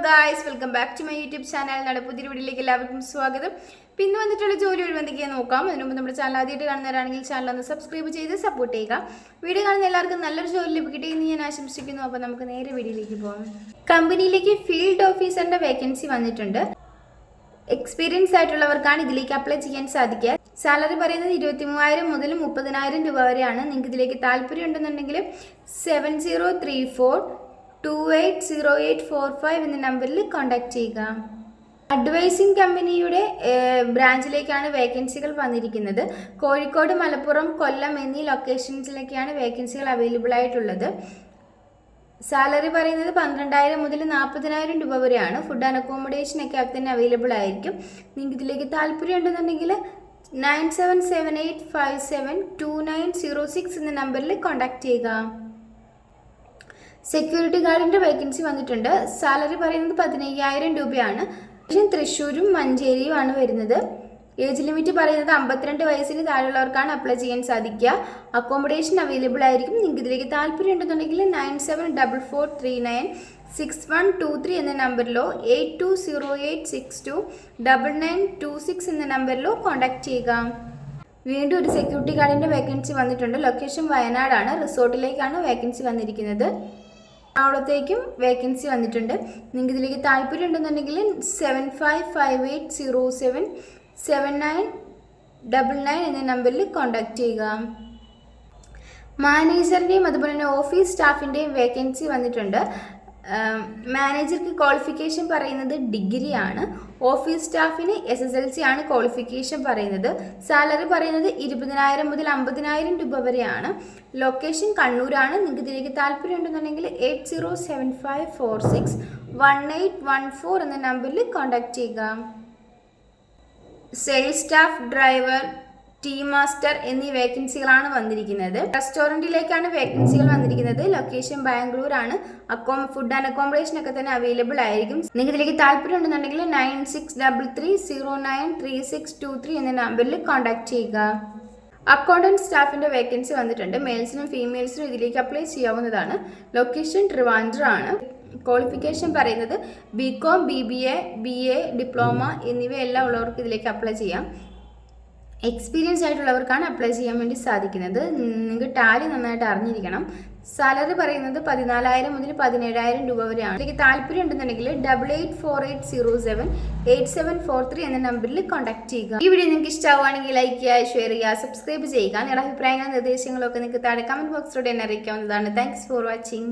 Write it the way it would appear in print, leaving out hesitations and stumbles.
Guys, welcome back to my YouTube channel. നമ്മുടെ പുതിയൊരു വീഡിയോയിലേക്ക് എല്ലാവർക്കും സ്വാഗതം. പിന്നെ വന്നിട്ടുള്ള ജോലി ഒഴിവെന്തൊക്കെയാണ് നോക്കാം. അതിന് മുമ്പ് നമ്മുടെ ചാനൽ ആദ്യമായിട്ട് കാണുന്നവരാണെങ്കിൽ ചാനൽ ഒന്ന് സബ്സ്ക്രൈബ് ചെയ്ത് സപ്പോർട്ട് ചെയ്യുക. വീഡിയോ കാണുന്ന എല്ലാവർക്കും നല്ലൊരു ജോലി ലഭിക്കട്ടെ എന്ന് ഞാൻ ആശംസിക്കുന്നു. അപ്പോൾ നമുക്ക് നേരെ വീഡിയോയിലേക്ക് പോകാം. കമ്പനിയിലേക്ക് ഫീൽഡ് ഓഫീസറിൻ്റെ വേക്കൻസി വന്നിട്ടുണ്ട്. എക്സ്പീരിയൻസ് ആയിട്ടുള്ളവർക്കാണ് ഇതിലേക്ക് അപ്ലൈ ചെയ്യാൻ സാധിക്കുക. സാലറി പറയുന്നത് 23,000 മുതൽ 30,000 രൂപ വരെയാണ്. നിങ്ങൾക്ക് ഇതിലേക്ക് താല്പര്യം ഉണ്ടെന്നുണ്ടെങ്കിൽ 7034280845 എന്ന നമ്പറിൽ കോൺടാക്ട് ചെയ്യുക. അഡ്വൈസിംഗ് കമ്പനിയുടെ ബ്രാഞ്ചിലേക്കാണ് വേക്കൻസികൾ വന്നിരിക്കുന്നത്. കോഴിക്കോട്, മലപ്പുറം, കൊല്ലം എന്നീ ലൊക്കേഷൻസിലേക്കാണ് വേക്കൻസികൾ അവൈലബിൾ ആയിട്ടുള്ളത്. സാലറി പറയുന്നത് 12,000 മുതൽ 40,000 രൂപ വരെയാണ്. ഫുഡ് ആൻഡ് അക്കോമഡേഷൻ ഒക്കെ തന്നെ അവൈലബിൾ ആയിരിക്കും. നിങ്ങൾക്ക് ഇതിലേക്ക് താല്പര്യം ഉണ്ടെന്നുണ്ടെങ്കിൽ 9778572906 എന്ന നമ്പറിൽ കോൺടാക്ട് ചെയ്യുക. സെക്യൂരിറ്റി ഗാർഡിൻ്റെ വേക്കൻസി വന്നിട്ടുണ്ട്. സാലറി പറയുന്നത് 15,000 രൂപയാണ്. തൃശ്ശൂരും മഞ്ചേരിയുമാണ് വരുന്നത്. ഏജ് ലിമിറ്റ് പറയുന്നത് 52 വയസ്സിന് താഴെയുള്ളവർക്കാണ് അപ്ലൈ ചെയ്യാൻ സാധിക്കുക. അക്കോമഡേഷൻ അവൈലബിൾ ആയിരിക്കും. നിങ്ങൾക്ക് ഇതിലേക്ക് താല്പര്യം ഉണ്ടെന്നുണ്ടെങ്കിൽ 9744396123 എന്ന നമ്പറിലോ 8208629926 എന്ന നമ്പറിലോ കോൺടാക്ട് ചെയ്യുക. വീണ്ടും ഒരു സെക്യൂരിറ്റി ഗാർഡിൻ്റെ വേക്കൻസി വന്നിട്ടുണ്ട്. ലൊക്കേഷൻ വയനാടാണ്. റിസോർട്ടിലേക്കാണ് വേക്കൻസി വന്നിരിക്കുന്നത്. എറണാകുളത്തേക്കും വേക്കൻസി വന്നിട്ടുണ്ട്. നിങ്ങൾക്ക് ഇതിലേക്ക് താല്പര്യം ഉണ്ടെന്നുണ്ടെങ്കിൽ 7558077999 എന്ന നമ്പറിൽ കോൺടാക്ട് ചെയ്യുക. മാനേജറിൻ്റെയും അതുപോലെ തന്നെ ഓഫീസ് സ്റ്റാഫിൻ്റെയും വേക്കൻസി വന്നിട്ടുണ്ട്. മാനേജർക്ക് ക്വാളിഫിക്കേഷൻ പറയുന്നത് ഡിഗ്രിയാണ്. ഓഫീസ് സ്റ്റാഫിന് SSLC ആണ് ക്വാളിഫിക്കേഷൻ പറയുന്നത്. സാലറി പറയുന്നത് 20,000 മുതൽ 50,000 രൂപ വരെയാണ്. ലൊക്കേഷൻ കണ്ണൂരാണ്. നിങ്ങൾക്ക് ഇതിലേക്ക് താല്പര്യം ഉണ്ടെന്നുണ്ടെങ്കിൽ 8075461814 എന്ന നമ്പറിൽ കോൺടാക്ട് ചെയ്യുക. Sales staff, driver, tea master എന്നീ വേക്കൻസികളാണ് വന്നിരിക്കുന്നത്. റെസ്റ്റോറൻറ്റിലേക്കാണ് വേക്കൻസികൾ വന്നിരിക്കുന്നത്. ലൊക്കേഷൻ ബാംഗ്ലൂരാണ്. ഫുഡ് ആൻഡ് അക്കോമഡേഷൻ ഒക്കെ തന്നെ അവൈലബിൾ ആയിരിക്കും. നിങ്ങൾക്ക് ഇതിലേക്ക് താല്പര്യം ഉണ്ടെന്നുണ്ടെങ്കിൽ 9633093623 എന്ന നമ്പറിൽ കോൺടാക്ട് ചെയ്യുക. അക്കൗണ്ടന്റ് സ്റ്റാഫിൻ്റെ വേക്കൻസി വന്നിട്ടുണ്ട്. മെയിൽസിനും ഫീമെയിൽസിനും ഇതിലേക്ക് അപ്ലൈ ചെയ്യാവുന്നതാണ്. ലൊക്കേഷൻ ട്രിവാൻഡ്രം ആണ്. ക്വാളിഫിക്കേഷൻ പറയുന്നത് BCom, BBA, BA, ഡിപ്ലോമ എന്നിവയെല്ലാം ഉള്ളവർക്ക് ഇതിലേക്ക് അപ്ലൈ ചെയ്യാം. എക്സ്പീരിയൻസ് ആയിട്ടുള്ളവർക്കാണ് അപ്ലൈ ചെയ്യാൻ വേണ്ടി സാധിക്കുന്നത്. നിങ്ങൾക്ക് ടാലി നന്നായിട്ട് അറിഞ്ഞിരിക്കണം. സാലറി പറയുന്നത് 14,000 മുതൽ 17,000 രൂപ വരെയാണ്. ഇതിലേക്ക് താല്പര്യം ഉണ്ടെന്നുണ്ടെങ്കിൽ 8848078743 എന്ന നമ്പറിൽ കോൺടാക്ട് ചെയ്യുക. ഈ വീഡിയോ നിങ്ങൾക്ക് ഇഷ്ടമാവുകയാണെങ്കിൽ ലൈക്ക് ചെയ്യുക, ഷെയർ ചെയ്യുക, സബ്സ്ക്രൈബ് ചെയ്യുക. നിങ്ങളുടെ അഭിപ്രായങ്ങളും നിർദ്ദേശങ്ങളും ഒക്കെ നിങ്ങൾക്ക് താഴെ കമന്റ് ബോക്സിലൂടെ എന്നെ അറിയിക്കാവുന്നതാണ്. Thanks for watching.